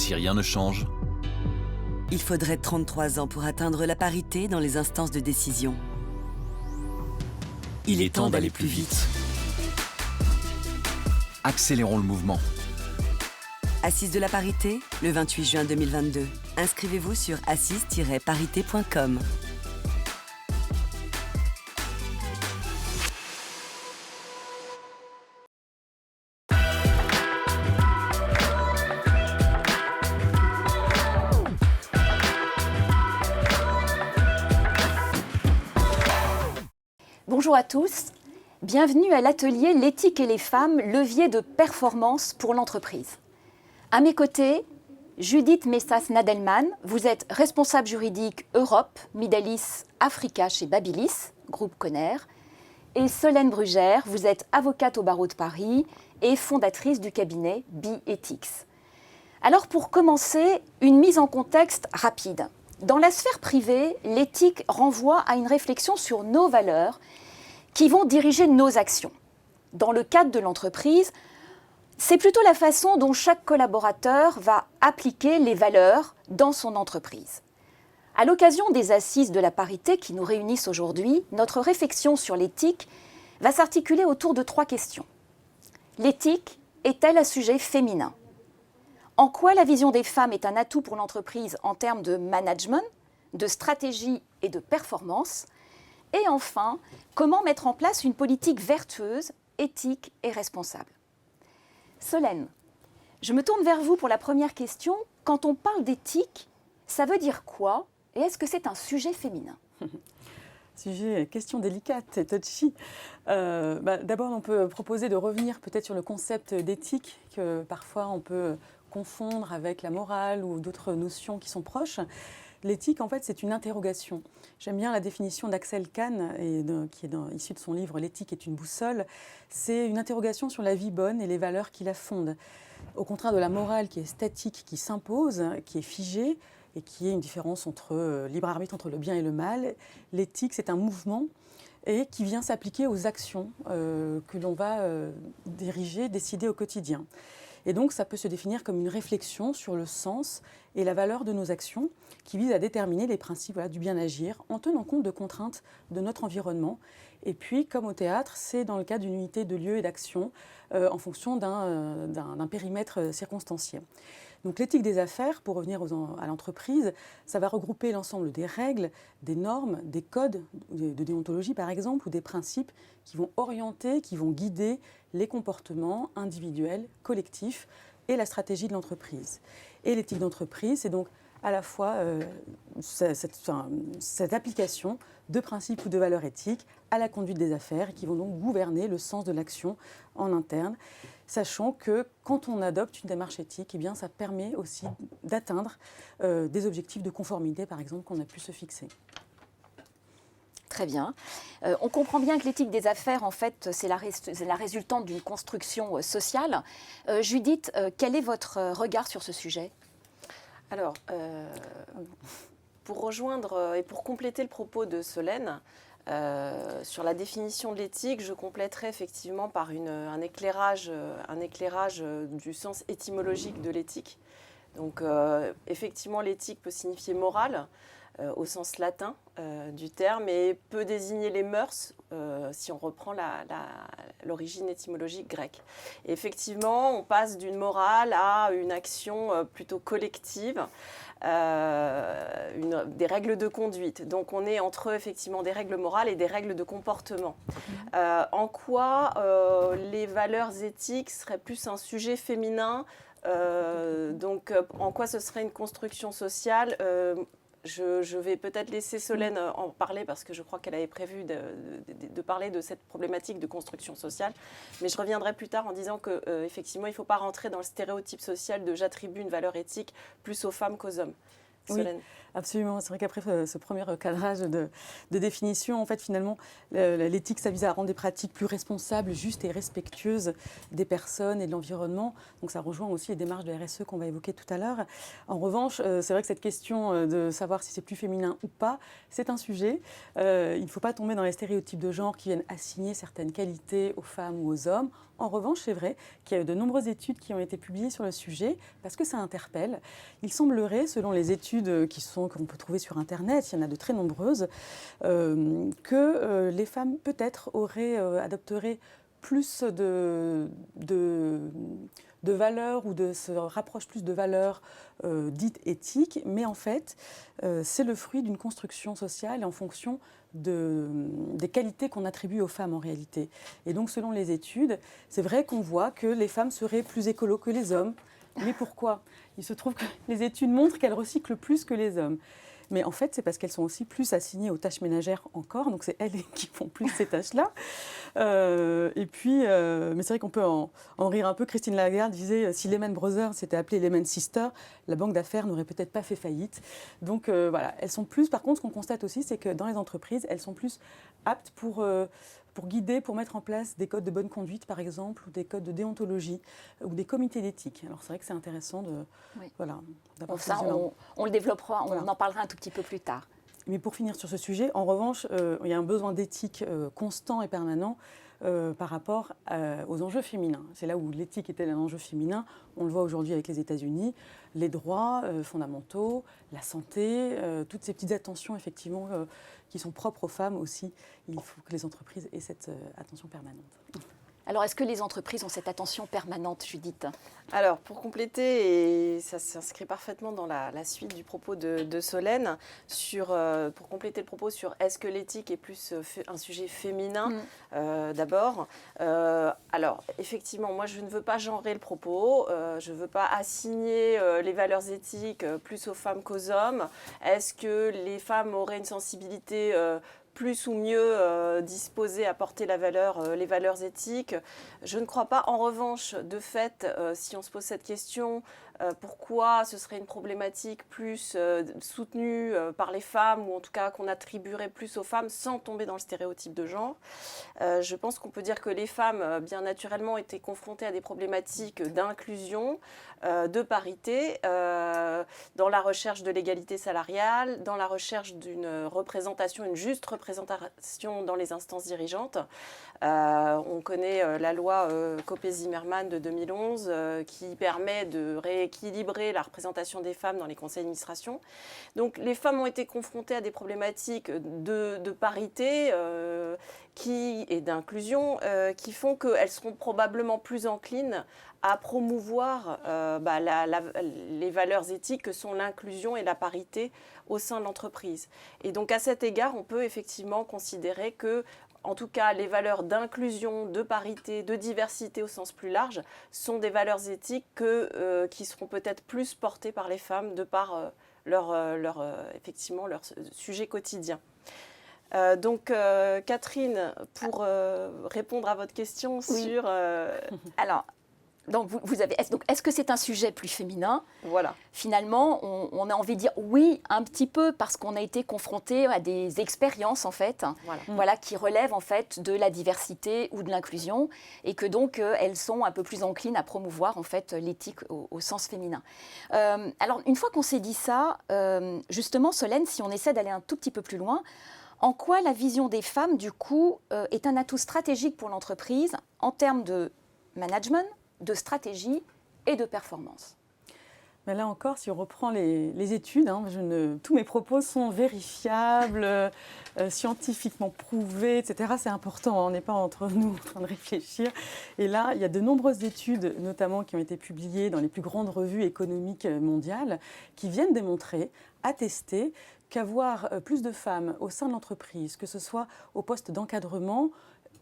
si rien ne change, Il faudrait 33 ans pour atteindre la parité dans les instances de décision. il est temps d'aller plus vite. Accélérons le mouvement. Assises de la parité, le 28 juin 2022. Inscrivez-vous sur assise-parité.com. Bonjour à tous, bienvenue à l'atelier L'éthique et les femmes, levier de performance pour l'entreprise. À mes côtés, Judith Messas-Nadelman, vous êtes responsable juridique Europe, Middle East, Africa chez Babilis, groupe Conner, et Solène Brugère, vous êtes avocate au barreau de Paris et fondatrice du cabinet Be-Ethics. Alors pour commencer, une mise en contexte rapide. Dans la sphère privée, l'éthique renvoie à une réflexion sur nos valeurs qui vont diriger nos actions. Dans le cadre de l'entreprise, c'est plutôt la façon dont chaque collaborateur va appliquer les valeurs dans son entreprise. À l'occasion des assises de la parité qui nous réunissent aujourd'hui, notre réflexion sur l'éthique va s'articuler autour de 3 questions. L'éthique est-elle un sujet féminin ? En quoi la vision des femmes est un atout pour l'entreprise en termes de management, de stratégie et de performance ? Et enfin, comment mettre en place une politique vertueuse, éthique et responsable ? Solène, je me tourne vers vous pour la première question. Quand on parle d'éthique, ça veut dire quoi ? Et est-ce que c'est un sujet féminin ? Question délicate et touchy. D'abord, on peut proposer de revenir peut-être sur le concept d'éthique que parfois on peut confondre avec la morale ou d'autres notions qui sont proches. L'éthique, en fait, c'est une interrogation. J'aime bien la définition d'Axel Kahn, qui est issue de son livre « L'éthique est une boussole ». C'est une interrogation sur la vie bonne et les valeurs qui la fondent. Au contraire de la morale qui est statique, qui s'impose, qui est figée, et qui est une différence entre libre arbitre entre le bien et le mal, l'éthique, c'est un mouvement et qui vient s'appliquer aux actions que l'on va diriger, décider au quotidien. Et donc, ça peut se définir comme une réflexion sur le sens et la valeur de nos actions qui vise à déterminer les principes du bien agir en tenant compte de contraintes de notre environnement. Et puis, comme au théâtre, c'est dans le cadre d'une unité de lieu et d'action en fonction d'un périmètre circonstancié. Donc l'éthique des affaires, pour revenir à l'entreprise, ça va regrouper l'ensemble des règles, des normes, des codes de déontologie par exemple, ou des principes qui vont orienter, qui vont guider les comportements individuels, collectifs et la stratégie de l'entreprise. Et l'éthique d'entreprise, c'est donc à la fois cette application de principes ou de valeurs éthiques à la conduite des affaires qui vont donc gouverner le sens de l'action en interne, sachant que quand on adopte une démarche éthique, eh bien, ça permet aussi d'atteindre des objectifs de conformité, par exemple, qu'on a pu se fixer. Très bien. On comprend bien que l'éthique des affaires, en fait, c'est la résultante d'une construction sociale. Judith, quel est votre regard sur ce sujet ? Alors, pour rejoindre et pour compléter le propos de Solène, sur la définition de l'éthique, je compléterai effectivement par un éclairage du sens étymologique de l'éthique. Donc, effectivement, l'éthique peut signifier morale au sens latin du terme et peut désigner les mœurs si on reprend l'origine étymologique grecque. Et effectivement, on passe d'une morale à une action plutôt collective. Des règles de conduite. Donc on est entre effectivement des règles morales et des règles de comportement. En quoi les valeurs éthiques seraient plus un sujet féminin, donc en quoi ce serait une construction sociale je vais peut-être laisser Solène en parler parce que je crois qu'elle avait prévu de parler de cette problématique de construction sociale. Mais je reviendrai plus tard en disant qu'effectivement, il ne faut pas rentrer dans le stéréotype social de j'attribue une valeur éthique plus aux femmes qu'aux hommes. Solène. Oui. Absolument. C'est vrai qu'après ce premier cadrage de définition, en fait, finalement, l'éthique, ça vise à rendre des pratiques plus responsables, justes et respectueuses des personnes et de l'environnement. Donc, ça rejoint aussi les démarches de RSE qu'on va évoquer tout à l'heure. En revanche, c'est vrai que cette question de savoir si c'est plus féminin ou pas, c'est un sujet. Il ne faut pas tomber dans les stéréotypes de genre qui viennent assigner certaines qualités aux femmes ou aux hommes. En revanche, c'est vrai qu'il y a de nombreuses études qui ont été publiées sur le sujet parce que ça interpelle. Il semblerait, selon les études qu'on peut trouver sur Internet, il y en a de très nombreuses, que les femmes peut-être adopteraient plus de valeurs ou se rapprochent plus de valeurs dites éthiques, mais en fait, c'est le fruit d'une construction sociale en fonction des qualités qu'on attribue aux femmes en réalité. Et donc, selon les études, c'est vrai qu'on voit que les femmes seraient plus écolos que les hommes. Mais pourquoi ? Il se trouve que les études montrent qu'elles recyclent plus que les hommes. Mais en fait, c'est parce qu'elles sont aussi plus assignées aux tâches ménagères encore, donc c'est elles qui font plus ces tâches-là. Mais c'est vrai qu'on peut en rire un peu. Christine Lagarde disait, si Lehman Brothers s'était appelé Lehman Sisters, la banque d'affaires n'aurait peut-être pas fait faillite. Donc voilà, elles sont plus. Par contre, ce qu'on constate aussi, c'est que dans les entreprises, elles sont plus aptes pour guider, pour mettre en place des codes de bonne conduite, par exemple, ou des codes de déontologie, ou des comités d'éthique. Alors c'est vrai que c'est intéressant d'avoir ça, on le développera, on en parlera un tout petit peu plus tard. Mais pour finir sur ce sujet, en revanche, il y a un besoin d'éthique constant et permanent par rapport aux enjeux féminins. C'est là où l'éthique était un enjeu féminin. On le voit aujourd'hui avec les États-Unis, les droits fondamentaux, la santé, toutes ces petites attentions effectivement qui sont propres aux femmes aussi. Il faut que les entreprises aient cette attention permanente. Alors, est-ce que les entreprises ont cette attention permanente, Judith ? Alors, pour compléter, et ça s'inscrit parfaitement dans la suite du propos de Solène, pour compléter le propos sur est-ce que l'éthique est plus un sujet féminin d'abord. Alors, effectivement, moi, je ne veux pas genrer le propos, je ne veux pas assigner les valeurs éthiques plus aux femmes qu'aux hommes. Est-ce que les femmes auraient une sensibilité plus ou mieux disposées à porter les valeurs éthiques? Je ne crois pas. En revanche, de fait, si on se pose cette question, pourquoi ce serait une problématique plus soutenue par les femmes, ou en tout cas qu'on attribuerait plus aux femmes sans tomber dans le stéréotype de genre, je pense qu'on peut dire que les femmes, bien naturellement, étaient confrontées à des problématiques d'inclusion, de parité, dans la recherche de l'égalité salariale, dans la recherche d'une juste représentation dans les instances dirigeantes. On connaît la loi Copé-Zimmermann de 2011 qui permet de rééquilibrer la représentation des femmes dans les conseils d'administration. Donc les femmes ont été confrontées à des problématiques de parité et d'inclusion qui font qu'elles seront probablement plus enclines à promouvoir les valeurs éthiques que sont l'inclusion et la parité au sein de l'entreprise. Et donc à cet égard, on peut effectivement considérer que, en tout cas, les valeurs d'inclusion, de parité, de diversité au sens plus large sont des valeurs éthiques qui seront peut-être plus portées par les femmes de par leur sujet quotidien. Catherine, pour répondre à votre question sur... Alors, donc est-ce que c'est un sujet plus féminin ? Voilà. Finalement, on a envie de dire oui, un petit peu, parce qu'on a été confronté à des expériences, en fait, qui relèvent, en fait, de la diversité ou de l'inclusion, et que donc, elles sont un peu plus enclines à promouvoir, en fait, l'éthique au sens féminin. Alors, une fois qu'on s'est dit ça, justement, Solène, si on essaie d'aller un tout petit peu plus loin, en quoi la vision des femmes, du coup, est un atout stratégique pour l'entreprise en termes de management, de stratégie et de performance? Mais là encore, si on reprend les études, tous mes propos sont vérifiables, scientifiquement prouvés, etc. C'est important, on n'est pas entre nous en train de réfléchir. Et là, il y a de nombreuses études, notamment qui ont été publiées dans les plus grandes revues économiques mondiales, qui viennent démontrer, attester, qu'avoir plus de femmes au sein de l'entreprise, que ce soit au poste d'encadrement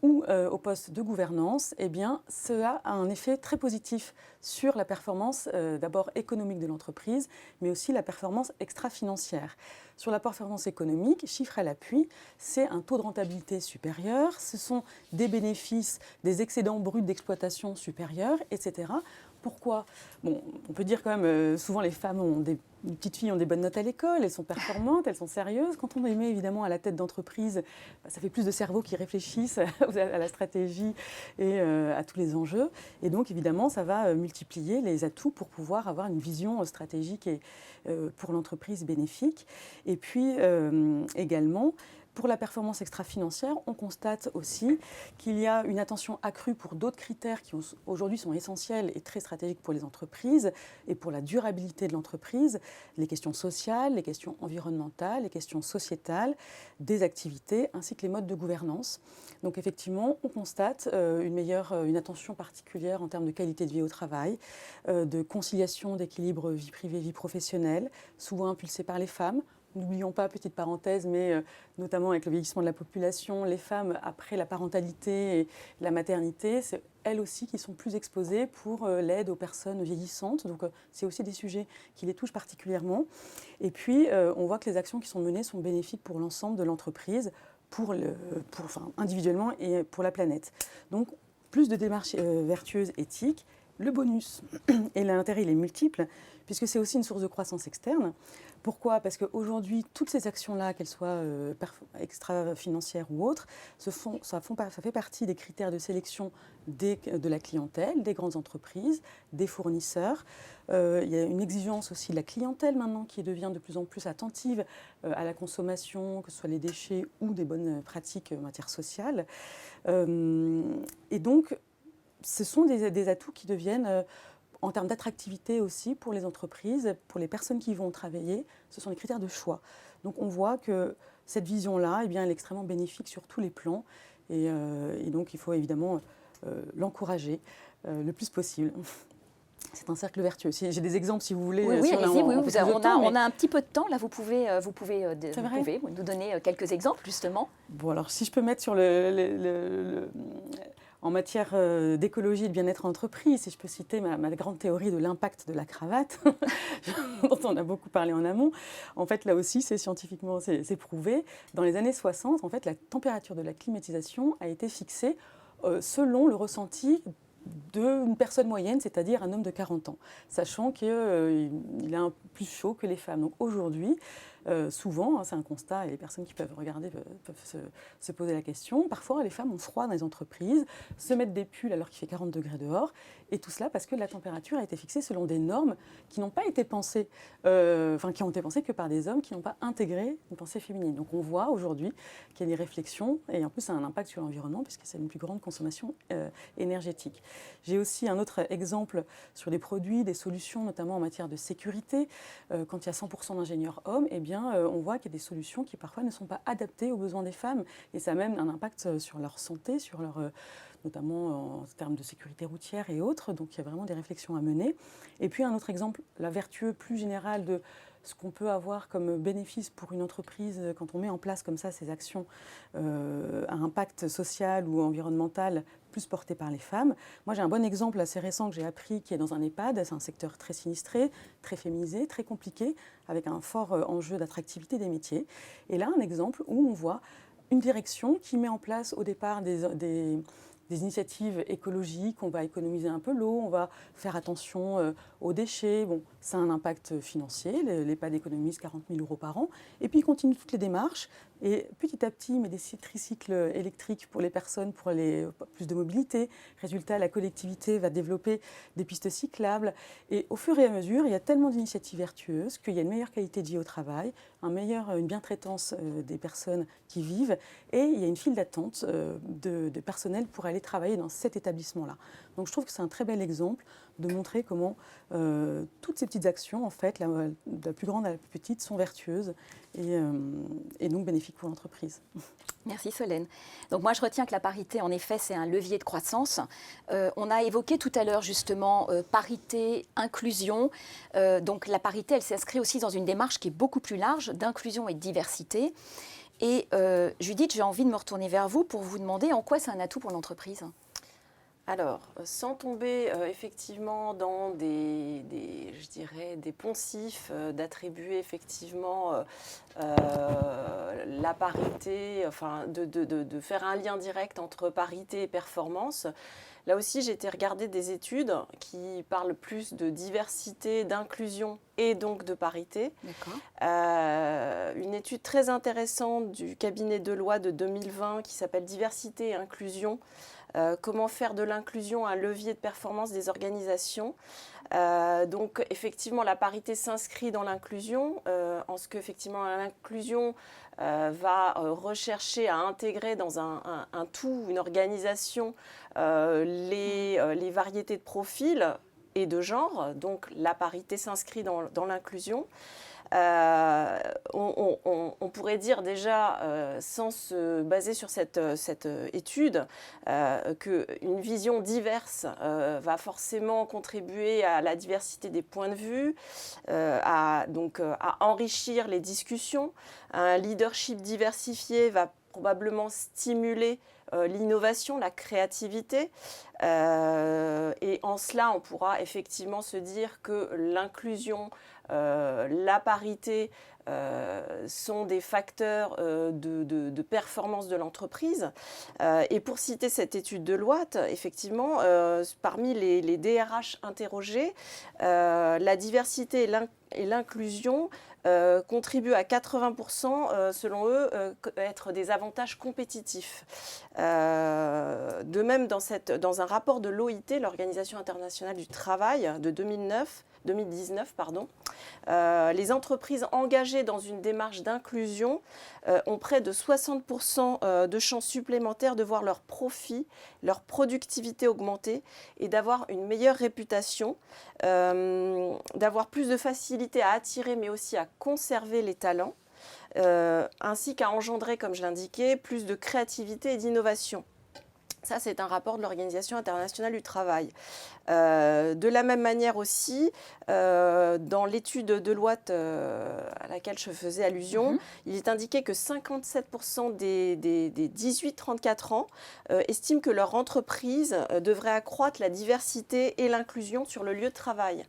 ou au poste de gouvernance, eh bien, cela a un effet très positif sur la performance d'abord économique de l'entreprise, mais aussi la performance extra-financière. Sur la performance économique, chiffre à l'appui, c'est un taux de rentabilité supérieur, ce sont des bénéfices, des excédents bruts d'exploitation supérieurs, etc. Pourquoi ? Bon, on peut dire quand même, souvent les femmes ont des les petites filles ont des bonnes notes à l'école, elles sont performantes, elles sont sérieuses. Quand on les met évidemment à la tête d'entreprise, ça fait plus de cerveaux qui réfléchissent à la stratégie et à tous les enjeux. Et donc évidemment, ça va multiplier les atouts pour pouvoir avoir une vision stratégique et pour l'entreprise bénéfique. Et puis également, pour la performance extra-financière, on constate aussi qu'il y a une attention accrue pour d'autres critères qui aujourd'hui sont essentiels et très stratégiques pour les entreprises et pour la durabilité de l'entreprise, les questions sociales, les questions environnementales, les questions sociétales, des activités, ainsi que les modes de gouvernance. Donc effectivement, on constate une attention particulière en termes de qualité de vie au travail, de conciliation d'équilibre vie privée, vie professionnelle, souvent impulsée par les femmes. N'oublions pas, petite parenthèse, mais notamment avec le vieillissement de la population, les femmes, après la parentalité et la maternité, c'est elles aussi qui sont plus exposées pour l'aide aux personnes vieillissantes. Donc c'est aussi des sujets qui les touchent particulièrement. Et puis, on voit que les actions qui sont menées sont bénéfiques pour l'ensemble de l'entreprise, individuellement et pour la planète. Donc, plus de démarches vertueuses, éthiques. Le bonus et l'intérêt, il est multiple, puisque c'est aussi une source de croissance externe. Pourquoi ? Parce qu'aujourd'hui, toutes ces actions-là, qu'elles soient extra-financières ou autres, ça fait partie des critères de sélection de la clientèle, des grandes entreprises, des fournisseurs. Il y a une exigence aussi de la clientèle maintenant qui devient de plus en plus attentive à la consommation, que ce soit les déchets ou des bonnes pratiques en matière sociale. Et donc, ce sont des atouts qui deviennent, en termes d'attractivité aussi pour les entreprises, pour les personnes qui vont travailler, ce sont des critères de choix. Donc on voit que cette vision-là, eh bien, elle est extrêmement bénéfique sur tous les plans et donc il faut évidemment l'encourager le plus possible. C'est un cercle vertueux. J'ai des exemples si vous voulez. Oui, allez-y. On a un petit peu de temps. Là, vous pouvez nous donner quelques exemples, justement. Bon, alors si je peux mettre sur en matière d'écologie et de bien-être en entreprise, si je peux citer ma grande théorie de l'impact de la cravate, dont on a beaucoup parlé en amont. En fait, là aussi, c'est scientifiquement c'est prouvé. Dans les années 60, en fait, la température de la climatisation a été fixée selon le ressenti d'une personne moyenne, c'est-à-dire un homme de 40 ans, sachant qu'il est un peu plus chaud que les femmes. Donc aujourd'hui, souvent, c'est un constat, et les personnes qui peuvent regarder peuvent se poser la question, parfois les femmes ont froid dans les entreprises, se mettent des pulls alors qu'il fait 40 degrés dehors, et tout cela parce que la température a été fixée selon des normes qui n'ont pas été pensées, qui ont été pensées que par des hommes qui n'ont pas intégré une pensée féminine. Donc on voit aujourd'hui qu'il y a des réflexions, et en plus ça a un impact sur l'environnement, puisque c'est une plus grande consommation énergétique. J'ai aussi un autre exemple sur des produits, des solutions, notamment en matière de sécurité. Quand il y a 100% d'ingénieurs hommes, eh bien, on voit qu'il y a des solutions qui parfois ne sont pas adaptées aux besoins des femmes. Et ça a même un impact sur leur santé, sur notamment en termes de sécurité routière et autres. Donc il y a vraiment des réflexions à mener. Et puis un autre exemple, la vertueux plus générale de ce qu'on peut avoir comme bénéfice pour une entreprise quand on met en place comme ça ces actions à impact social ou environnemental plus porté par les femmes. Moi, j'ai un bon exemple assez récent que j'ai appris qui est dans un EHPAD. C'est un secteur très sinistré, très féminisé, très compliqué, avec un fort enjeu d'attractivité des métiers. Et là, un exemple où on voit une direction qui met en place au départ des initiatives écologiques, on va économiser un peu l'eau, on va faire attention aux déchets. Bon, ça a un impact financier, l'EHPAD économise 40 000 € par an. Et puis, il continue toutes les démarches. Et petit à petit, il met des tricycles électriques pour les personnes, pour plus de mobilité. Résultat, la collectivité va développer des pistes cyclables. Et au fur et à mesure, il y a tellement d'initiatives vertueuses qu'il y a une meilleure qualité de vie au travail, une bien-traitance des personnes qui vivent. Et il y a une file d'attente de personnel pour aller travailler dans cet établissement-là. Donc je trouve que c'est un très bel exemple de montrer comment toutes ces petites actions, en fait, de la plus grande à la plus petite, sont vertueuses et donc bénéfiques pour l'entreprise. Merci Solène. Donc moi je retiens que la parité, en effet, c'est un levier de croissance. On a évoqué tout à l'heure justement parité, inclusion. Donc la parité, elle s'inscrit aussi dans une démarche qui est beaucoup plus large d'inclusion et de diversité. Et Judith, j'ai envie de me retourner vers vous pour vous demander en quoi c'est un atout pour l'entreprise. Alors, sans tomber effectivement dans des poncifs d'attribuer effectivement la parité, enfin de faire un lien direct entre parité et performance, Là aussi, j'ai été regarder des études qui parlent plus de diversité, d'inclusion et donc de parité. D'accord. Une étude très intéressante du cabinet Deloitte de 2020 qui s'appelle Diversité et inclusion. Comment faire de l'inclusion un levier de performance des organisations. Donc effectivement, la parité s'inscrit dans l'inclusion, en ce qu'effectivement l'inclusion va rechercher à intégrer dans un tout, une organisation, les variétés de profils et de genre. Donc la parité s'inscrit dans l'inclusion. On pourrait dire déjà, sans se baser sur cette étude, qu'une vision diverse va forcément contribuer à la diversité des points de vue, à enrichir les discussions. Un leadership diversifié va probablement stimuler l'innovation, la créativité. Et en cela, on pourra effectivement se dire que l'inclusion, la parité sont des facteurs de performance de l'entreprise. Et pour citer cette étude de Deloitte, effectivement, parmi les DRH interrogés, la diversité et l'inclusion contribuent à 80%, selon eux, être des avantages compétitifs. De même, dans un rapport de l'OIT, l'Organisation internationale du travail, de 2019, les entreprises engagées dans une démarche d'inclusion ont près de 60% de chances supplémentaires de voir leur profit, leur productivité augmenter et d'avoir une meilleure réputation, d'avoir plus de facilité à attirer mais aussi à conserver les talents, ainsi qu'à engendrer, comme je l'indiquais, plus de créativité et d'innovation. Ça, c'est un rapport de l'Organisation internationale du travail. De la même manière aussi, dans l'étude de Deloitte à laquelle je faisais allusion, il est indiqué que 57% des 18-34 ans estiment que leur entreprise devrait accroître la diversité et l'inclusion sur le lieu de travail.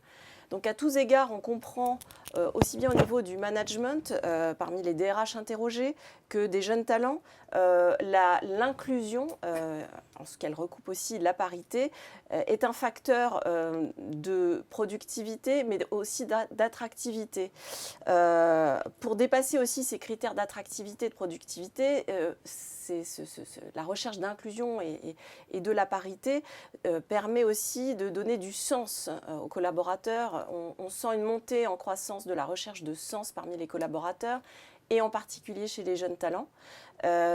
Donc à tous égards, on comprend aussi bien au niveau du management, parmi les DRH interrogés, que des jeunes talents, l'inclusion, en ce qu'elle recoupe aussi la parité, est un facteur de productivité, mais aussi d'attractivité. Pour dépasser aussi ces critères d'attractivité et de productivité, la recherche d'inclusion et de la parité permet aussi de donner du sens aux collaborateurs. On sent une montée en croissance de la recherche de sens parmi les collaborateurs et en particulier chez les jeunes talents.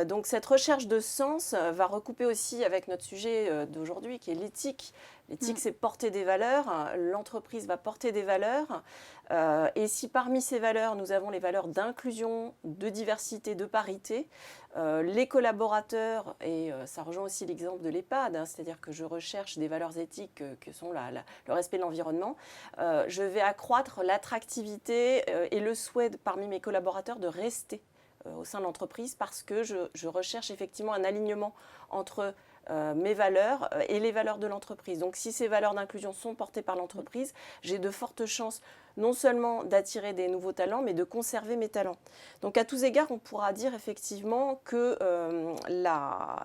Donc cette recherche de sens va recouper aussi avec notre sujet d'aujourd'hui qui est l'éthique. L'éthique, c'est porter des valeurs, l'entreprise va porter des valeurs. Et si parmi ces valeurs, nous avons les valeurs d'inclusion, de diversité, de parité, les collaborateurs, et ça rejoint aussi l'exemple de l'EHPAD, c'est-à-dire que je recherche des valeurs éthiques que sont le respect de l'environnement, je vais accroître l'attractivité et le souhait parmi mes collaborateurs de rester au sein de l'entreprise parce que je recherche effectivement un alignement entre mes valeurs et les valeurs de l'entreprise. Donc si ces valeurs d'inclusion sont portées par l'entreprise, j'ai de fortes chances non seulement d'attirer des nouveaux talents, mais de conserver mes talents. Donc à tous égards, on pourra dire effectivement que la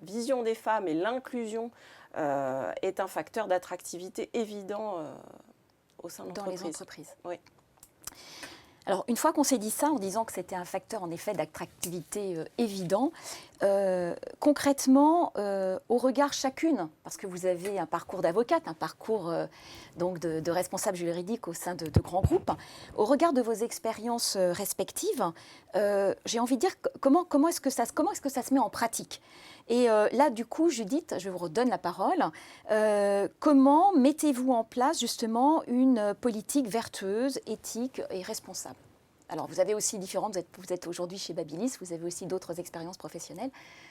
vision des femmes et l'inclusion est un facteur d'attractivité évident au sein de l'entreprise. Dans les entreprises. Oui. Alors, une fois qu'on s'est dit ça, en disant que c'était un facteur, en effet, d'attractivité évident, concrètement, au regard chacune, parce que vous avez un parcours d'avocate, un parcours donc de responsable juridique au sein de grands groupes, au regard de vos expériences respectives, j'ai envie de dire comment est-ce que ça se met en pratique ? Et là, du coup, Judith, je vous redonne la parole. Comment mettez-vous en place justement une politique vertueuse, éthique et responsable ? Alors, vous avez aussi différentes, vous êtes aujourd'hui chez Babilis, vous avez aussi d'autres expériences professionnelles.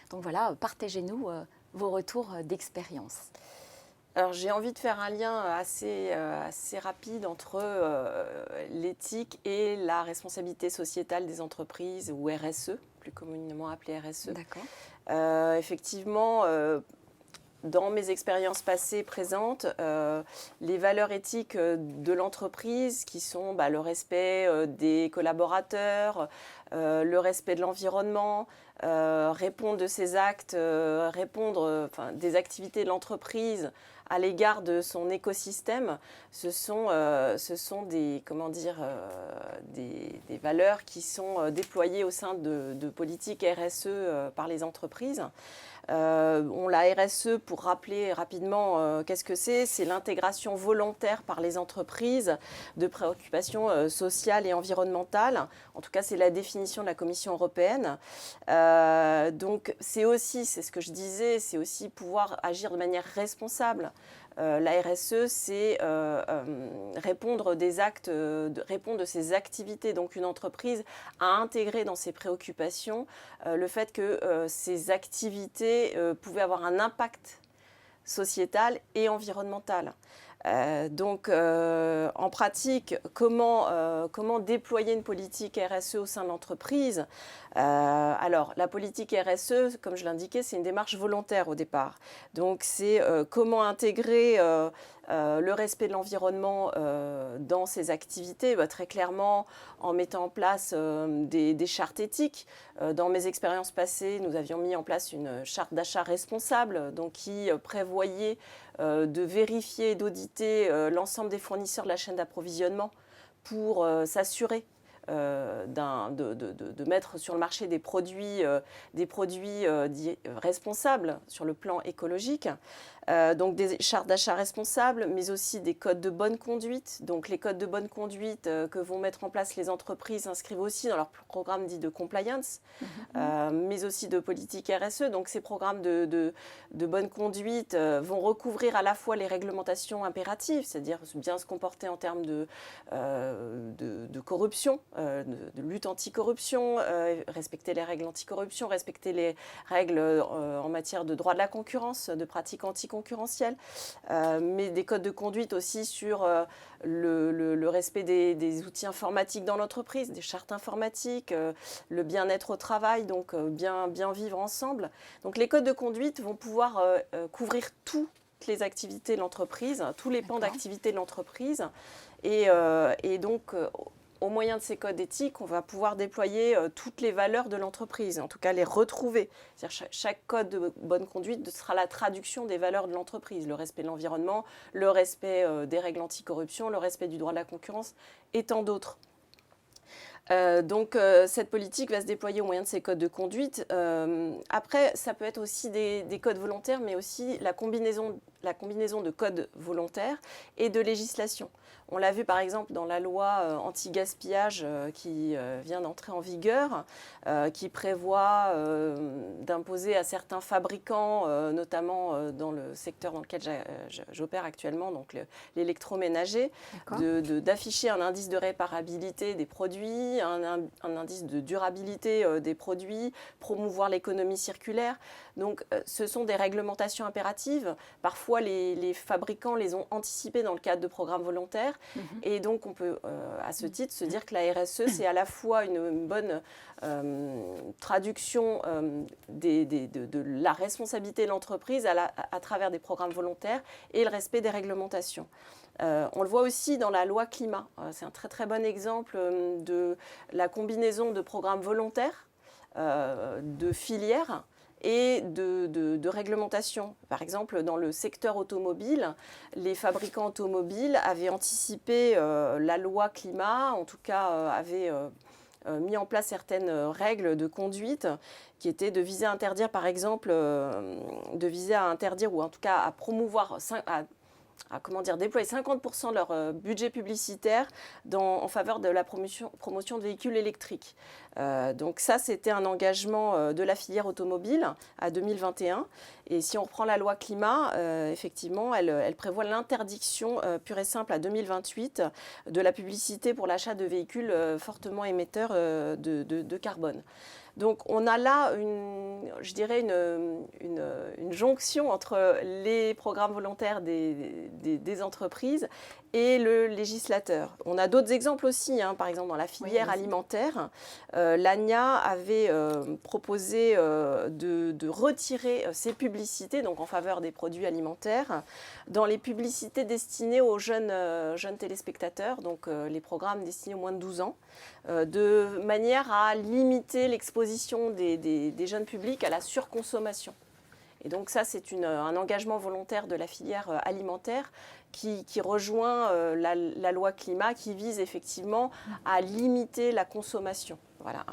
Donc voilà, partagez-nous vos retours d'expérience. Alors, j'ai envie de faire un lien assez rapide entre l'éthique et la responsabilité sociétale des entreprises, ou RSE, plus communément appelée RSE. D'accord. Effectivement, dans mes expériences passées, présentes, les valeurs éthiques de l'entreprise qui sont le respect des collaborateurs, le respect de l'environnement, répondre de ses actes, répondre des activités de l'entreprise à l'égard de son écosystème, ce sont des valeurs qui sont déployées au sein de politiques RSE par les entreprises. La RSE, pour rappeler rapidement qu'est-ce que c'est l'intégration volontaire par les entreprises de préoccupations sociales et environnementales. En tout cas, c'est la définition de la Commission européenne. Donc, c'est ce que je disais, c'est aussi pouvoir agir de manière responsable. La RSE, c'est répondre de ses activités. Donc, une entreprise a intégré dans ses préoccupations le fait que ces activités pouvaient avoir un impact sociétal et environnemental. En pratique, comment déployer une politique RSE au sein de l'entreprise ? Alors, la politique RSE, comme je l'indiquais, c'est une démarche volontaire au départ. Donc, c'est comment intégrer le respect de l'environnement dans ses activités, très clairement en mettant en place des chartes éthiques. Dans mes expériences passées, nous avions mis en place une charte d'achat responsable, donc qui prévoyait de vérifier et d'auditer l'ensemble des fournisseurs de la chaîne d'approvisionnement pour s'assurer de mettre sur le marché des produits dits responsables sur le plan écologique. Donc des chartes d'achat responsables, mais aussi des codes de bonne conduite. Donc les codes de bonne conduite que vont mettre en place les entreprises s'inscrivent aussi dans leur programme dit de compliance, mais aussi de politique RSE. Donc ces programmes de bonne conduite vont recouvrir à la fois les réglementations impératives, c'est-à-dire bien se comporter en termes de corruption, de lutte anticorruption, respecter les règles anticorruption, respecter les règles en matière de droit de la concurrence, de pratiques anticoncurrentielles, mais des codes de conduite aussi sur le respect des outils informatiques dans l'entreprise, des chartes informatiques, le bien-être au travail, donc bien vivre ensemble. Donc les codes de conduite vont pouvoir couvrir toutes les activités de l'entreprise, tous les pans d'activité de l'entreprise, et donc au moyen de ces codes éthiques, on va pouvoir déployer toutes les valeurs de l'entreprise, en tout cas les retrouver. C'est-à-dire chaque code de bonne conduite sera la traduction des valeurs de l'entreprise, le respect de l'environnement, le respect des règles anticorruption, le respect du droit de la concurrence et tant d'autres. Cette politique va se déployer au moyen de ces codes de conduite. Après, ça peut être aussi des codes volontaires, mais aussi la combinaison de codes volontaires et de législation. On l'a vu par exemple dans la loi anti-gaspillage qui vient d'entrer en vigueur, qui prévoit d'imposer à certains fabricants, notamment dans le secteur dans lequel j'opère actuellement, donc l'électroménager, d'afficher un indice de réparabilité des produits, un indice de durabilité des produits, promouvoir l'économie circulaire. Donc ce sont des réglementations impératives. Parfois les fabricants les ont anticipées dans le cadre de programmes volontaires. Et donc on peut à ce titre se dire que la RSE c'est à la fois une bonne traduction de la responsabilité de l'entreprise à travers des programmes volontaires et le respect des réglementations. On le voit aussi dans la loi climat. C'est un très très bon exemple de la combinaison de programmes volontaires, de filières et de réglementation. Par exemple, dans le secteur automobile, les fabricants automobiles avaient anticipé la loi climat, en tout cas avaient mis en place certaines règles de conduite qui étaient de viser à interdire, par exemple, ou en tout cas à promouvoir, déployer 50% de leur budget publicitaire en faveur de la promotion de véhicules électriques. Donc ça, c'était un engagement de la filière automobile à 2021. Et si on reprend la loi climat, effectivement, elle prévoit l'interdiction pure et simple à 2028 de la publicité pour l'achat de véhicules fortement émetteurs de carbone. Donc on a là, je dirais, une jonction entre les programmes volontaires des entreprises et le législateur. On a d'autres exemples aussi, hein. Par exemple dans la filière alimentaire, l'ANIA avait proposé de retirer ces publicités, donc en faveur des produits alimentaires, dans les publicités destinées aux jeunes téléspectateurs, donc les programmes destinés aux moins de 12 ans, de manière à limiter l'exposition des jeunes publics à la surconsommation. Et donc ça, c'est un engagement volontaire de la filière alimentaire qui rejoint la loi climat, qui vise effectivement à limiter la consommation. Voilà.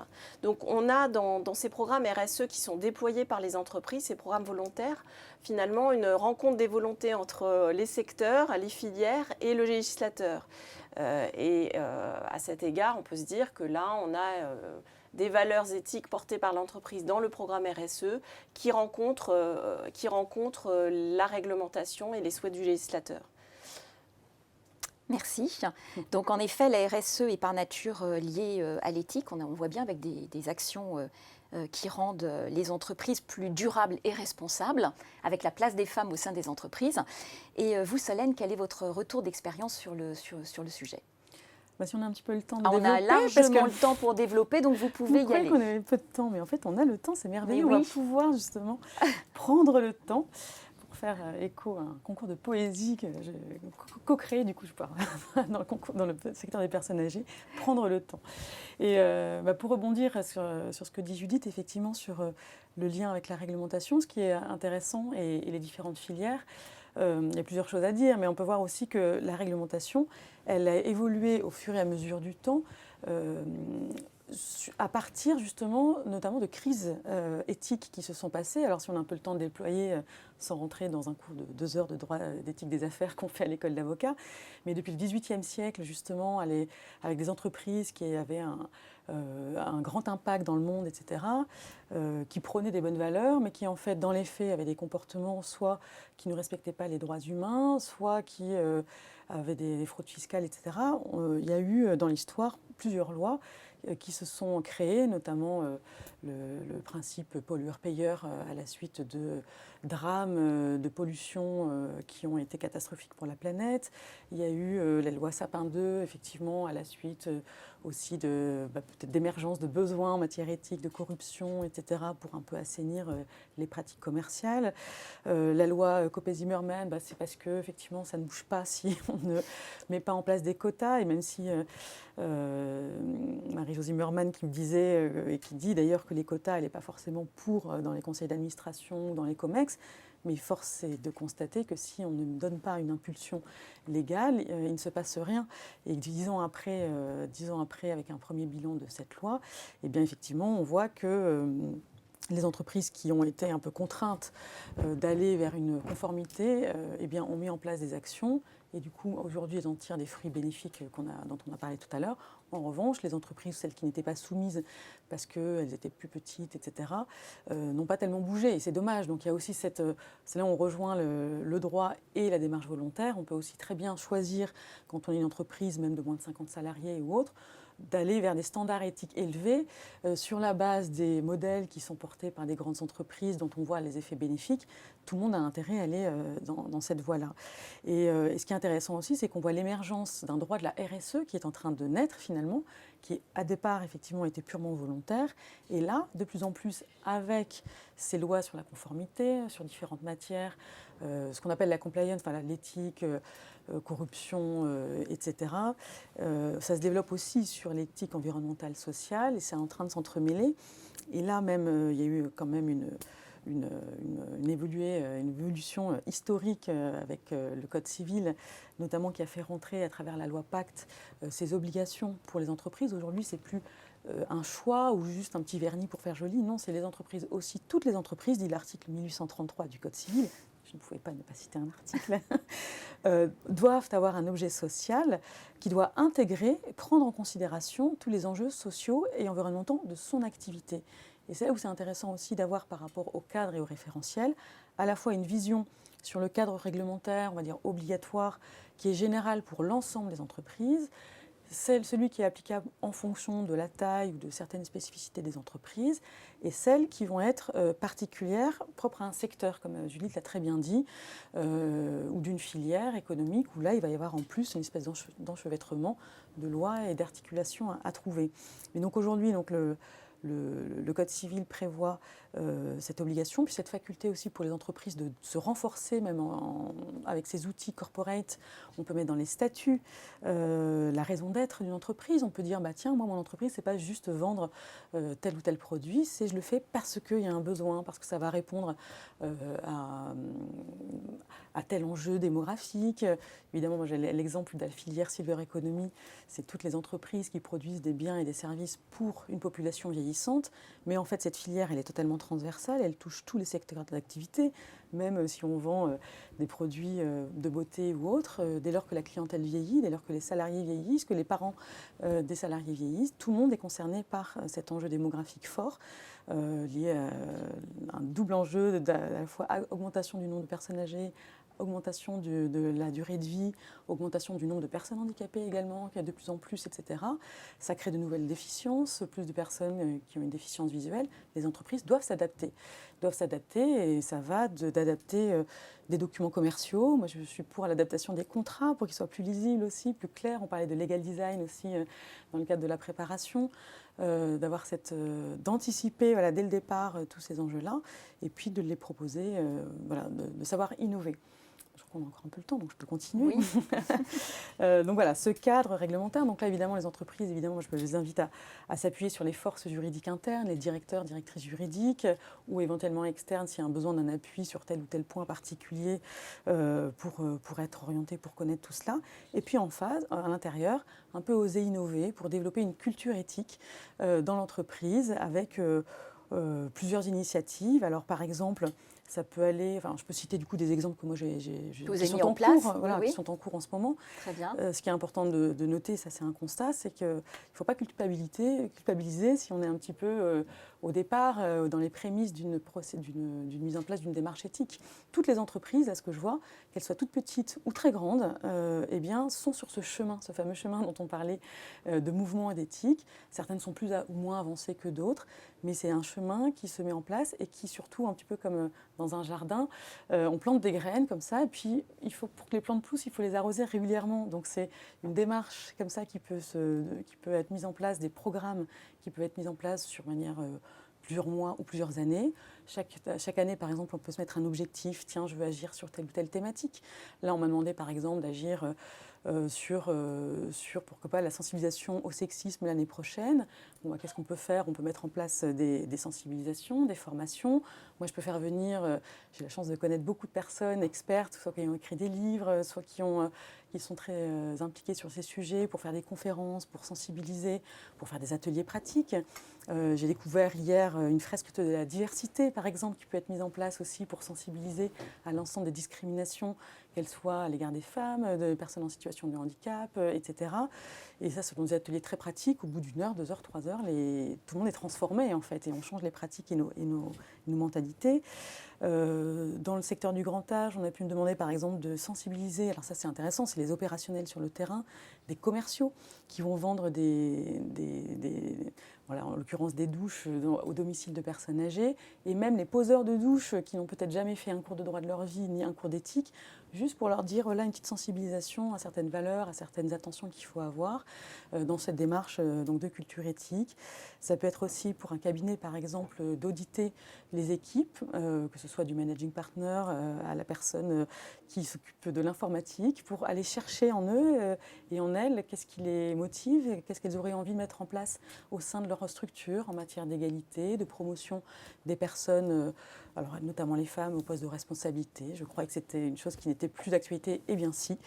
Donc on a dans ces programmes RSE qui sont déployés par les entreprises, ces programmes volontaires, finalement une rencontre des volontés entre les secteurs, les filières et le législateur. À cet égard, on peut se dire que là, on a des valeurs éthiques portées par l'entreprise dans le programme RSE qui rencontrent la réglementation et les souhaits du législateur. Merci. Donc en effet, la RSE est par nature liée à l'éthique. On voit bien avec des actions qui rendent les entreprises plus durables et responsables, avec la place des femmes au sein des entreprises. Et vous, Solène, quel est votre retour d'expérience sur le sujet ? Si on a un petit peu le temps de on développer. a largement le temps pour développer, donc vous pouvez y aller. On avait peu de temps, mais en fait, on a le temps, c'est merveilleux. Oui. On va pouvoir justement prendre le temps pour faire écho à un concours de poésie que j'ai co-créé, du coup, je pars dans le secteur des personnes âgées, prendre le temps. Et pour rebondir sur ce que dit Judith, effectivement, sur le lien avec la réglementation, ce qui est intéressant et les différentes filières, il y a plusieurs choses à dire, mais on peut voir aussi que la réglementation, elle a évolué au fur et à mesure du temps, à partir justement notamment de crises éthiques qui se sont passées. Alors si on a un peu le temps de déployer sans rentrer dans un cours de 2 heures de droit d'éthique des affaires qu'on fait à l'école d'avocat, mais depuis le XVIIIe siècle justement, avec des entreprises qui avaient un grand impact dans le monde, etc., qui prônaient des bonnes valeurs, mais qui en fait dans les faits avaient des comportements soit qui ne respectaient pas les droits humains, soit qui avaient des fraudes fiscales, etc. Il y a eu dans l'histoire plusieurs lois qui se sont créées, notamment le principe pollueur-payeur à la suite de drames de pollution qui ont été catastrophiques pour la planète. Il y a eu la loi Sapin II, effectivement, à la suite aussi peut-être d'émergence de besoins en matière éthique, de corruption, etc., pour un peu assainir les pratiques commerciales. La loi Copé-Zimmermann, c'est parce que effectivement, ça ne bouge pas si on ne met pas en place des quotas, et même si Marie-Jo Zimmermann qui me disait, et qui dit d'ailleurs que les quotas, elle n'est pas forcément pour dans les conseils d'administration ou dans les COMEX, mais force est de constater que si on ne donne pas une impulsion légale, il ne se passe rien. Et 10 ans après, avec un premier bilan de cette loi, eh bien effectivement, on voit que les entreprises qui ont été un peu contraintes d'aller vers une conformité, eh bien, ont mis en place des actions. Et du coup, aujourd'hui, elles en tirent des fruits bénéfiques dont on a parlé tout à l'heure. En revanche, les entreprises, celles qui n'étaient pas soumises parce qu'elles étaient plus petites, etc., n'ont pas tellement bougé. Et c'est dommage. Donc il y a aussi c'est là où on rejoint le droit et la démarche volontaire. On peut aussi très bien choisir, quand on est une entreprise, même de moins de 50 salariés ou autre, d'aller vers des standards éthiques élevés sur la base des modèles qui sont portés par des grandes entreprises dont on voit les effets bénéfiques. Tout le monde a intérêt à aller dans cette voie-là. Et ce qui est intéressant aussi, c'est qu'on voit l'émergence d'un droit de la RSE qui est en train de naître finalement, qui à départ effectivement était purement volontaire. Et là, de plus en plus, avec ces lois sur la conformité, sur différentes matières, ce qu'on appelle la compliance, l'éthique, corruption, etc. Ça se développe aussi sur l'éthique environnementale, sociale, et c'est en train de s'entremêler. Et là même, il y a eu quand même une évolution historique avec le Code civil, notamment qui a fait rentrer à travers la loi Pacte ces obligations pour les entreprises. Aujourd'hui, c'est plus un choix ou juste un petit vernis pour faire joli. Non, c'est les entreprises aussi. Toutes les entreprises, dit l'article 1833 du Code civil, je ne pouvais pas ne pas citer un article, doivent avoir un objet social qui doit intégrer et prendre en considération tous les enjeux sociaux et environnementaux de son activité. Et c'est là où c'est intéressant aussi d'avoir par rapport au cadre et au référentiel, à la fois une vision sur le cadre réglementaire, on va dire obligatoire, qui est général pour l'ensemble des entreprises, celui qui est applicable en fonction de la taille ou de certaines spécificités des entreprises, et celles qui vont être particulières, propres à un secteur, comme Judith l'a très bien dit, ou d'une filière économique, où là, il va y avoir en plus une espèce d'enchevêtrement de lois et d'articulations à trouver. Mais donc aujourd'hui, le Code civil prévoit cette obligation, puis cette faculté aussi pour les entreprises de se renforcer, même avec ces outils corporate. On peut mettre dans les statuts la raison d'être d'une entreprise. On peut dire, tiens, moi, mon entreprise, c'est pas juste vendre tel ou tel produit, c'est je le fais parce qu'il y a un besoin, parce que ça va répondre à tel enjeu démographique. Évidemment, moi, j'ai l'exemple de la filière Silver Economy. C'est toutes les entreprises qui produisent des biens et des services pour une population vieillissante. Mais en fait, cette filière, elle est totalement transversale. Elle touche tous les secteurs d'activité, même si on vend des produits de beauté ou autres. Dès lors que la clientèle vieillit, dès lors que les salariés vieillissent, que les parents des salariés vieillissent, tout le monde est concerné par cet enjeu démographique fort, lié à un double enjeu à la fois augmentation du nombre de personnes âgées, augmentation de la durée de vie, augmentation du nombre de personnes handicapées également, qu'il y a de plus en plus, etc. Ça crée de nouvelles déficiences, plus de personnes qui ont une déficience visuelle. Les entreprises doivent s'adapter. Et ça va d'adapter des documents commerciaux. Moi, je suis pour l'adaptation des contrats, pour qu'ils soient plus lisibles aussi, plus clairs. On parlait de legal design aussi dans le cadre de la préparation, d'anticiper dès le départ tous ces enjeux-là, et puis de les proposer, de savoir innover. Je crois qu'on a encore un peu le temps, donc je peux continuer. Oui. Donc voilà, ce cadre réglementaire. Donc là, évidemment, les entreprises, je les invite à s'appuyer sur les forces juridiques internes, les directeurs, directrices juridiques, ou éventuellement externes s'il y a un besoin d'un appui sur tel ou tel point particulier pour être orienté, pour connaître tout cela. Et puis en phase, à l'intérieur, un peu oser innover pour développer une culture éthique dans l'entreprise avec plusieurs initiatives. Alors par exemple, ça peut aller, je peux citer du coup des exemples que moi qui sont en place, qui sont en cours en ce moment. Très bien. Ce qui est important de noter, ça c'est un constat, c'est qu'il ne faut pas culpabiliser si on est un petit peu au départ dans les prémices d'une mise en place d'une démarche éthique. Toutes les entreprises, à ce que je vois, qu'elles soient toutes petites ou très grandes, sont sur ce chemin, ce fameux chemin dont on parlait de mouvement et d'éthique. Certaines sont plus ou moins avancées que d'autres, mais c'est un chemin qui se met en place et qui surtout, un petit peu comme dans un jardin, on plante des graines comme ça, et puis pour que les plantes poussent, il faut les arroser régulièrement. Donc c'est une démarche comme ça qui peut être mise en place, des programmes qui peuvent être mis en place sur manière plusieurs mois ou plusieurs années. Chaque année, par exemple, on peut se mettre un objectif. Tiens, je veux agir sur telle ou telle thématique. Là, on m'a demandé, par exemple, d'agir sur pourquoi pas, la sensibilisation au sexisme l'année prochaine. Qu'est-ce qu'on peut faire ? On peut mettre en place des sensibilisations, des formations. Moi, je peux faire venir, j'ai la chance de connaître beaucoup de personnes expertes, soit qui ont écrit des livres, soit qui sont très impliquées sur ces sujets, pour faire des conférences, pour sensibiliser, pour faire des ateliers pratiques. J'ai découvert hier une fresque de la diversité, par exemple, qui peut être mise en place aussi pour sensibiliser à l'ensemble des discriminations, qu'elles soient à l'égard des femmes, des personnes en situation de handicap, etc. Et ça, ce sont des ateliers très pratiques. Au bout d'1 heure, 2 heures, 3 heures, tout le monde est transformé, en fait, et on change les pratiques et nos mentalités. Dans le secteur du grand âge, on a pu me demander, par exemple, de sensibiliser, alors ça c'est intéressant, c'est les opérationnels sur le terrain, des commerciaux qui vont vendre en l'occurrence des douches au domicile de personnes âgées, et même les poseurs de douches qui n'ont peut-être jamais fait un cours de droit de leur vie, ni un cours d'éthique, juste pour leur dire, une petite sensibilisation à certaines valeurs, à certaines attentions qu'il faut avoir dans cette démarche de culture éthique. Ça peut être aussi pour un cabinet, par exemple, d'auditer les équipes, que ce soit du managing partner à la personne qui s'occupe de l'informatique, pour aller chercher en eux et en elles qu'est-ce qui les motive, et qu'est-ce qu'elles auraient envie de mettre en place au sein de leur structure en matière d'égalité, de promotion des personnes, alors notamment les femmes, au poste de responsabilité. Je crois que c'était une chose qui n'était plus d'actualité, et bien si.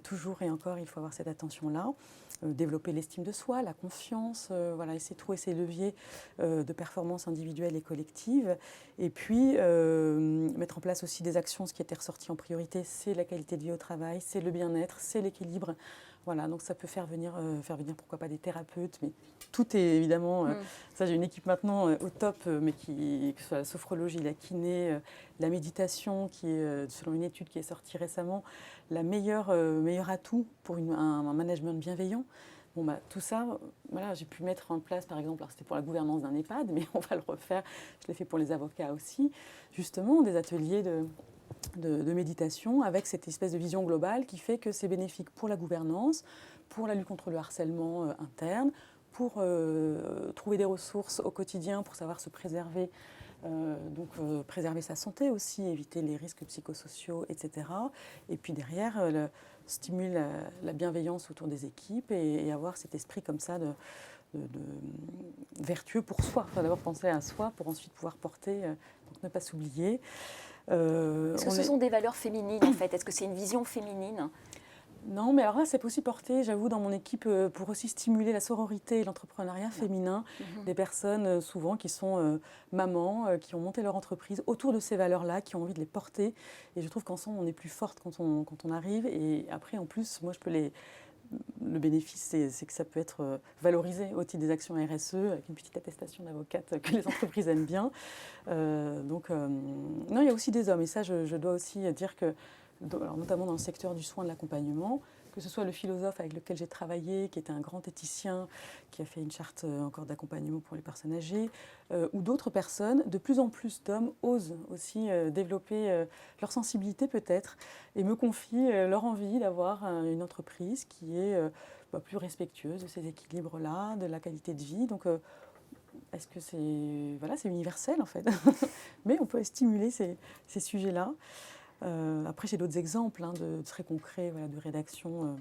Toujours et encore, il faut avoir cette attention-là. Développer l'estime de soi, la confiance, essayer de trouver ces leviers de performance individuelle et collective. Et puis, mettre en place aussi des actions. Ce qui était ressorti en priorité, c'est la qualité de vie au travail, c'est le bien-être, c'est l'équilibre Voilà, donc ça peut faire venir pourquoi pas des thérapeutes, mais tout est évidemment, ça j'ai une équipe maintenant au top, mais que ce soit la sophrologie, la kiné, la méditation, qui est, selon une étude qui est sortie récemment, la meilleure atout pour un management bienveillant. Bon, tout ça, voilà, j'ai pu mettre en place, par exemple, alors c'était pour la gouvernance d'un EHPAD, mais on va le refaire, je l'ai fait pour les avocats aussi, justement, des ateliers de méditation avec cette espèce de vision globale qui fait que c'est bénéfique pour la gouvernance, pour la lutte contre le harcèlement interne, pour trouver des ressources au quotidien pour savoir se préserver, préserver sa santé aussi, éviter les risques psychosociaux, etc. Et puis derrière, stimuler la bienveillance autour des équipes et avoir cet esprit comme ça de vertueux pour soi. Enfin, d'abord penser à soi pour ensuite pouvoir porter, donc ne pas s'oublier. Est-ce que ce sont des valeurs féminines en fait? Est-ce que c'est une vision féminine? Non, mais alors là, c'est aussi porté, j'avoue, dans mon équipe, pour aussi stimuler la sororité et l'entrepreneuriat féminin, des personnes souvent qui sont mamans, qui ont monté leur entreprise autour de ces valeurs-là, qui ont envie de les porter. Et je trouve qu'ensemble, on est plus forte quand on arrive. Et après, en plus, moi, le bénéfice, c'est que ça peut être valorisé au titre des actions RSE, avec une petite attestation d'avocate que les entreprises aiment bien. Non, il y a aussi des hommes. Et ça, je dois aussi dire que, alors notamment dans le secteur du soin de l'accompagnement, que ce soit le philosophe avec lequel j'ai travaillé, qui était un grand éthicien, qui a fait une charte encore d'accompagnement pour les personnes âgées, ou d'autres personnes, de plus en plus d'hommes osent aussi développer leur sensibilité peut-être, et me confient leur envie d'avoir une entreprise qui est plus respectueuse de ces équilibres-là, de la qualité de vie. Donc, est-ce que c'est universel en fait mais on peut stimuler ces sujets-là. Après, j'ai d'autres exemples très concrets de rédaction.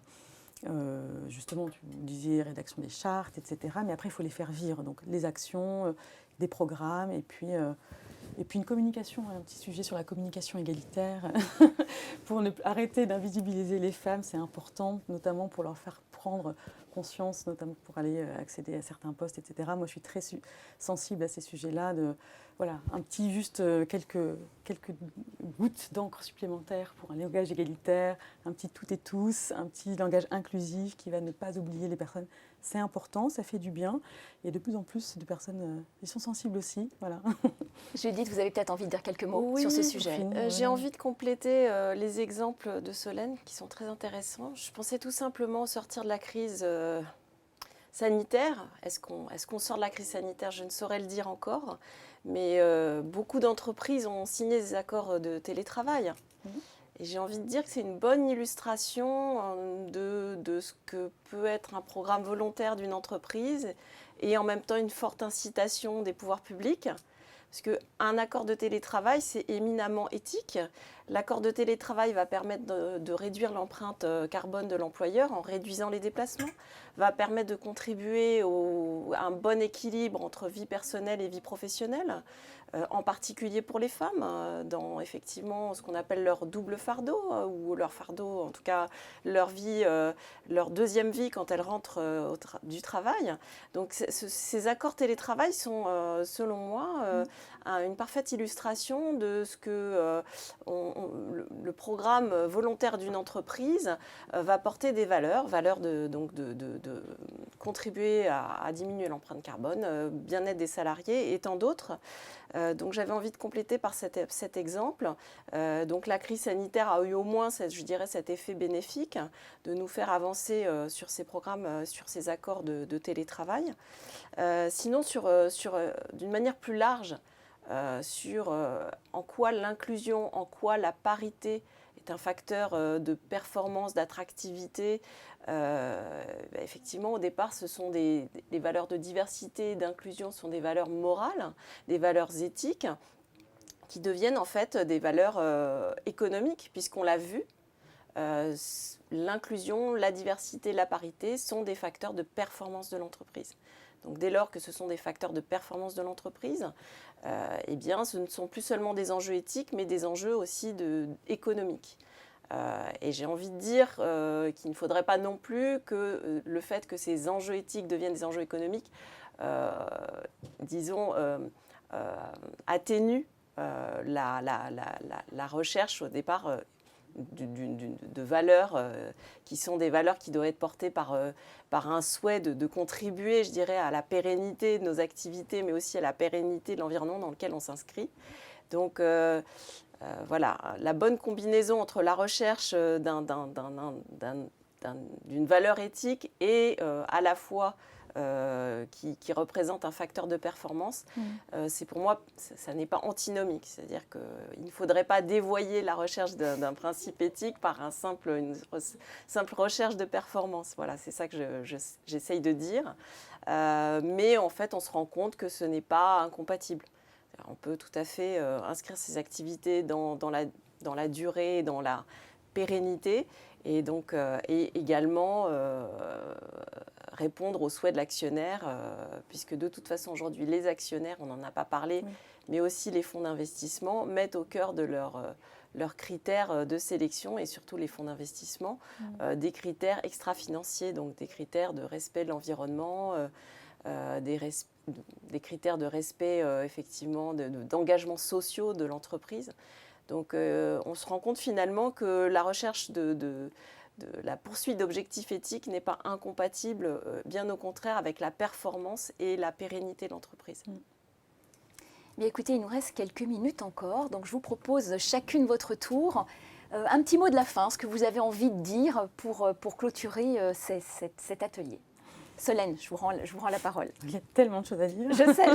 Justement, tu disais rédaction des chartes, etc. Mais après, il faut les faire vivre. Donc, les actions, des programmes, et puis une communication, un petit sujet sur la communication égalitaire. Pour arrêter d'invisibiliser les femmes, c'est important, notamment pour leur faire prendre conscience, notamment pour aller accéder à certains postes, etc. Moi, je suis très sensible à ces sujets-là. Un petit quelques gouttes d'encre supplémentaires pour un langage égalitaire, un petit toutes et tous, un petit langage inclusif qui va ne pas oublier les personnes. C'est important, ça fait du bien. Et de plus en plus de personnes y sont sensibles aussi. Voilà. Judith, vous avez peut-être envie de dire quelques mots sur ce sujet. J'ai envie de compléter les exemples de Solène qui sont très intéressants. Je pensais tout simplement sortir de la crise sanitaire. Est-ce qu'on sort de la crise sanitaire? Je ne saurais le dire encore. Mais beaucoup d'entreprises ont signé des accords de télétravail. Et j'ai envie de dire que c'est une bonne illustration de ce que peut être un programme volontaire d'une entreprise et en même temps une forte incitation des pouvoirs publics. Parce qu'un accord de télétravail, c'est éminemment éthique. L'accord de télétravail va permettre de réduire l'empreinte carbone de l'employeur en réduisant les déplacements, va permettre de contribuer à un bon équilibre entre vie personnelle et vie professionnelle, en particulier pour les femmes, dans effectivement ce qu'on appelle leur double fardeau, ou leur fardeau, en tout cas leur vie, leur deuxième vie quand elles rentrent du travail. Donc ces accords télétravail sont, selon moi, une parfaite illustration de ce que le programme volontaire d'une entreprise va porter des valeurs de contribuer à diminuer l'empreinte carbone, bien-être des salariés et tant d'autres. Donc j'avais envie de compléter par cet exemple. Donc la crise sanitaire a eu au moins, je dirais, cet effet bénéfique de nous faire avancer sur ces programmes, sur ces accords de télétravail. Sinon, d'une manière plus large, sur en quoi l'inclusion, en quoi la parité est un facteur de performance, d'attractivité. Effectivement, au départ, ce sont les valeurs de diversité et d'inclusion sont des valeurs morales, des valeurs éthiques, qui deviennent en fait des valeurs économiques, puisqu'on l'a vu. L'inclusion, la diversité, la parité sont des facteurs de performance de l'entreprise. Donc dès lors que ce sont des facteurs de performance de l'entreprise, eh bien, ce ne sont plus seulement des enjeux éthiques, mais des enjeux aussi économiques. Et j'ai envie de dire qu'il ne faudrait pas non plus que le fait que ces enjeux éthiques deviennent des enjeux économiques, atténue la recherche au départ de valeurs qui sont des valeurs qui doivent être portées par un souhait de contribuer, je dirais, à la pérennité de nos activités, mais aussi à la pérennité de l'environnement dans lequel on s'inscrit. Donc voilà, la bonne combinaison entre la recherche d'une valeur éthique et à la fois qui représente un facteur de performance, c'est pour moi, ça n'est pas antinomique. C'est-à-dire qu'il ne faudrait pas dévoyer la recherche d'un principe éthique par une simple recherche de performance. Voilà, c'est ça que j'essaye de dire. Mais en fait, on se rend compte que ce n'est pas incompatible. On peut tout à fait inscrire ces activités dans la durée, dans la pérennité, et donc et également répondre aux souhaits de l'actionnaire, puisque de toute façon aujourd'hui les actionnaires, on n'en a pas parlé, mais aussi les fonds d'investissement mettent au cœur de leurs critères de sélection, et surtout les fonds d'investissement, des critères extra-financiers, donc des critères de respect de l'environnement, des critères de respect effectivement d'engagement sociaux de l'entreprise. Donc on se rend compte finalement que la recherche de la poursuite d'objectifs éthiques n'est pas incompatible, bien au contraire, avec la performance et la pérennité de l'entreprise. Bien, écoutez, il nous reste quelques minutes encore, donc je vous propose chacune votre tour un petit mot de la fin, ce que vous avez envie de dire pour clôturer cet atelier. Solène, je vous rends la parole. Il y a tellement de choses à dire. Je sais.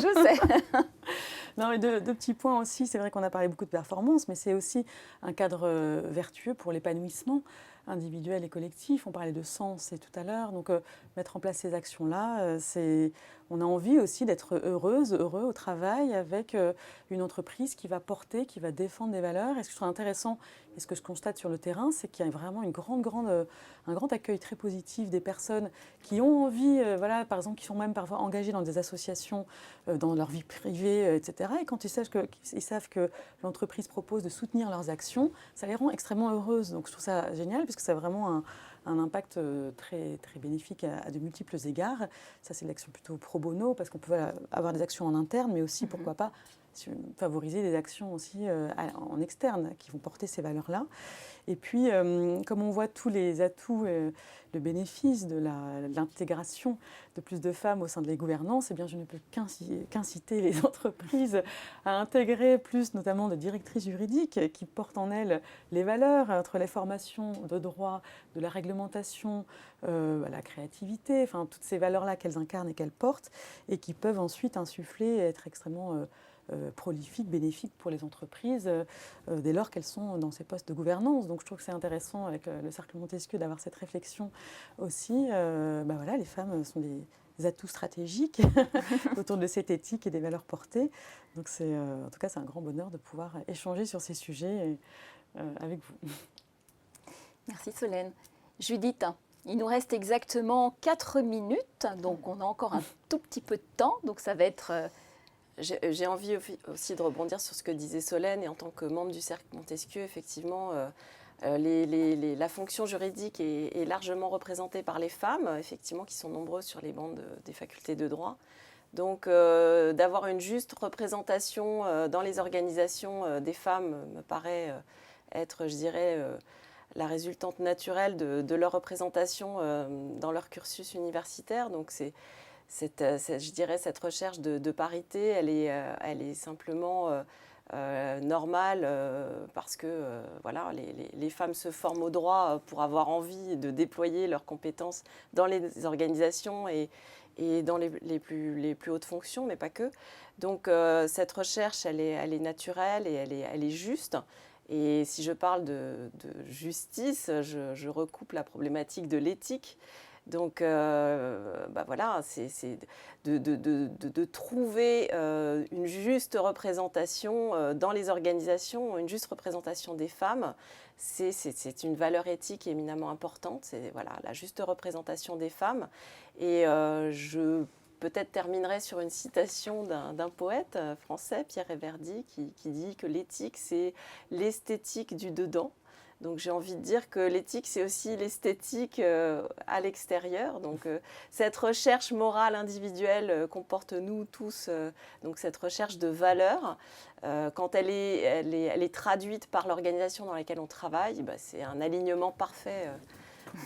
Non, mais deux petits points aussi. C'est vrai qu'on a parlé beaucoup de performance, mais c'est aussi un cadre vertueux pour l'épanouissement individuel et collectif. On parlait de sens tout à l'heure. Donc, mettre en place ces actions-là, on a envie aussi d'être heureux au travail avec une entreprise qui va porter, qui va défendre des valeurs. Et ce que je trouve intéressant, et ce que je constate sur le terrain, c'est qu'il y a vraiment un grand accueil très positif des personnes qui ont envie, par exemple, qui sont même parfois engagées dans des associations, dans leur vie privée, etc. Et quand ils savent que l'entreprise propose de soutenir leurs actions, ça les rend extrêmement heureuses. Donc je trouve ça génial, puisque ça a vraiment un impact très, très bénéfique à de multiples égards. Ça, c'est de l'action plutôt pro bono, parce qu'on peut avoir des actions en interne, mais aussi, pourquoi pas, favoriser des actions aussi en externe qui vont porter ces valeurs-là. Et puis, comme on voit tous les atouts, le bénéfice de l'intégration de plus de femmes au sein de les gouvernances, eh bien, je ne peux qu'inciter les entreprises à intégrer plus, notamment de directrices juridiques qui portent en elles les valeurs entre les formations de droit, de la réglementation, la créativité, enfin toutes ces valeurs-là qu'elles incarnent et qu'elles portent, et qui peuvent ensuite insuffler et être extrêmement prolifiques, bénéfiques pour les entreprises dès lors qu'elles sont dans ces postes de gouvernance. Donc je trouve que c'est intéressant avec le Cercle Montesquieu d'avoir cette réflexion aussi. Les femmes sont des atouts stratégiques autour de cette éthique et des valeurs portées. Donc en tout cas, c'est un grand bonheur de pouvoir échanger sur ces sujets avec vous. Merci Solène. Judith, il nous reste exactement 4 minutes, donc on a encore un tout petit peu de temps, donc ça va être... J'ai envie aussi de rebondir sur ce que disait Solène, et en tant que membre du Cercle Montesquieu, effectivement, la fonction juridique est largement représentée par les femmes, effectivement, qui sont nombreuses sur les bancs des facultés de droit. Donc, d'avoir une juste représentation dans les organisations des femmes me paraît être, je dirais, la résultante naturelle de leur représentation dans leur cursus universitaire. Donc, je dirais, cette recherche de parité, elle est simplement normale parce que les femmes se forment au droit pour avoir envie de déployer leurs compétences dans les organisations et dans les plus hautes fonctions, mais pas que. Donc cette recherche, elle est naturelle et elle est juste. Et si je parle de justice, je recoupe la problématique de l'éthique. Donc, c'est de trouver une juste représentation dans les organisations, une juste représentation des femmes. C'est une valeur éthique éminemment importante. C'est la juste représentation des femmes. Et je peut-être terminerai sur une citation d'un poète français, Pierre Réverdy, qui dit que l'éthique, c'est l'esthétique du dedans. Donc j'ai envie de dire que l'éthique, c'est aussi l'esthétique à l'extérieur. Donc cette recherche morale individuelle qu'on porte nous tous, donc cette recherche de valeur, quand elle est traduite par l'organisation dans laquelle on travaille, c'est un alignement parfait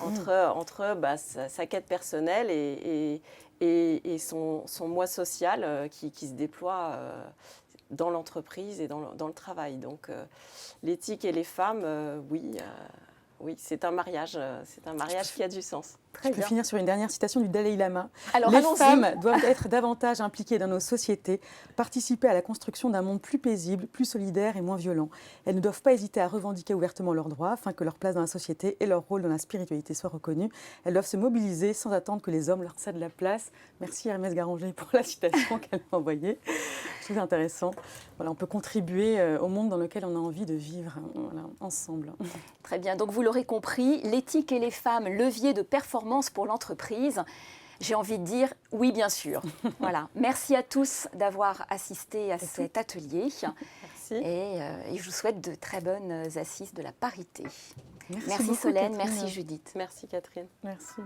entre sa quête personnelle et son moi social qui se déploie dans l'entreprise et dans le travail. Donc l'éthique et les femmes, oui, c'est un mariage qui a du sens. Je peux finir sur une dernière citation du Dalai Lama. Alors, les allons-y. femmes doivent être davantage impliquées dans nos sociétés, participer à la construction d'un monde plus paisible, plus solidaire et moins violent. Elles ne doivent pas hésiter à revendiquer ouvertement leurs droits afin que leur place dans la société et leur rôle dans la spiritualité soient reconnus. Elles doivent se mobiliser sans attendre que les hommes leur cèdent la place. Merci Hermès Garanger pour la citation qu'elle m'a envoyée. Je trouve ça intéressant. Voilà, on peut contribuer au monde dans lequel on a envie de vivre ensemble. Très bien, donc vous l'aurez compris, l'éthique et les femmes, levier de performance pour l'entreprise. J'ai envie de dire oui, bien sûr. Voilà. Merci à tous d'avoir assisté à cet atelier. Merci. Et je vous souhaite de très bonnes assises de la parité. Merci Merci beaucoup, Solène, Catherine. merci Judith. Merci Catherine. Merci.